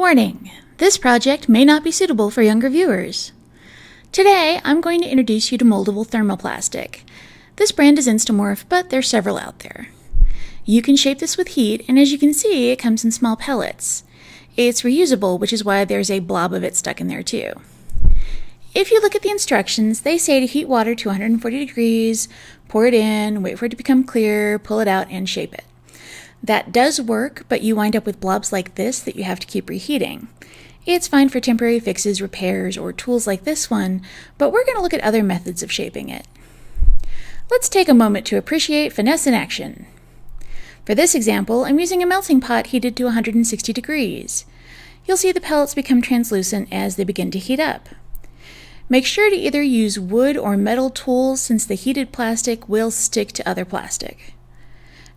Warning! This project may not be suitable for younger viewers. Today, I'm going to introduce you to moldable thermoplastic. This brand is Instamorph, but there's several out there. You can shape this with heat, and as you can see, it comes in small pellets. It's reusable, which is why there's a blob of it stuck in there too. If you look at the instructions, they say to heat water to 140 degrees, pour it in, wait for it to become clear, pull it out, and shape it. That does work, but you wind up with blobs like this that you have to keep reheating. It's fine for temporary fixes, repairs, or tools like this one, but we're going to look at other methods of shaping it. Let's take a moment to appreciate finesse in action. For this example, I'm using a melting pot heated to 160 degrees. You'll see the pellets become translucent as they begin to heat up. Make sure to either use wood or metal tools since the heated plastic will stick to other plastic.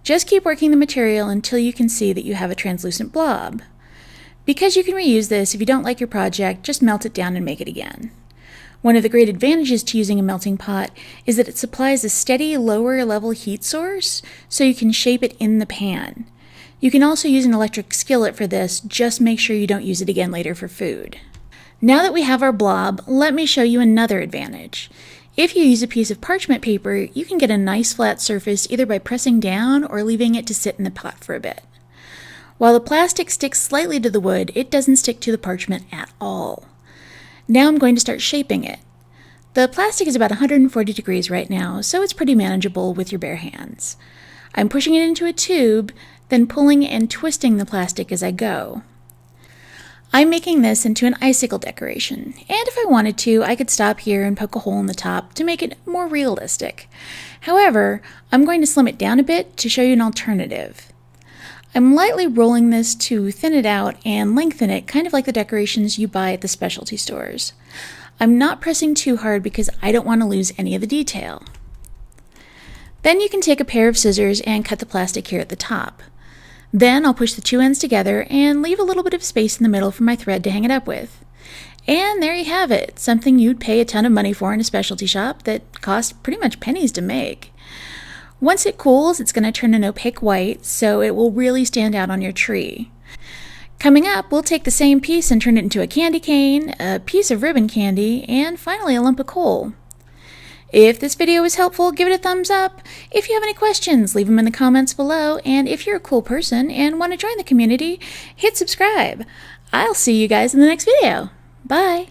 Just keep working the material until you can see that you have a translucent blob. Because you can reuse this, if you don't like your project, just melt it down and make it again. One of the great advantages to using a melting pot is that it supplies a steady, lower level heat source, so you can shape it in the pan. You can also use an electric skillet for this, just make sure you don't use it again later for food. Now that we have our blob, let me show you another advantage. If you use a piece of parchment paper, you can get a nice flat surface either by pressing down or leaving it to sit in the pot for a bit. While the plastic sticks slightly to the wood, it doesn't stick to the parchment at all. Now I'm going to start shaping it. The plastic is about 140 degrees right now, so it's pretty manageable with your bare hands. I'm pushing it into a tube, then pulling and twisting the plastic as I go. I'm making this into an icicle decoration, and if I wanted to, I could stop here and poke a hole in the top to make it more realistic. However, I'm going to slim it down a bit to show you an alternative. I'm lightly rolling this to thin it out and lengthen it, kind of like the decorations you buy at the specialty stores. I'm not pressing too hard because I don't want to lose any of the detail. Then you can take a pair of scissors and cut the plastic here at the top. Then I'll push the two ends together and leave a little bit of space in the middle for my thread to hang it up with. And there you have it, something you'd pay a ton of money for in a specialty shop that costs pretty much pennies to make. Once it cools, it's going to turn an opaque white, so it will really stand out on your tree. Coming up, we'll take the same piece and turn it into a candy cane, a piece of ribbon candy, and finally a lump of coal. If this video was helpful, give it a thumbs up. If you have any questions, leave them in the comments below. And if you're a cool person and want to join the community, hit subscribe. I'll see you guys in the next video. Bye.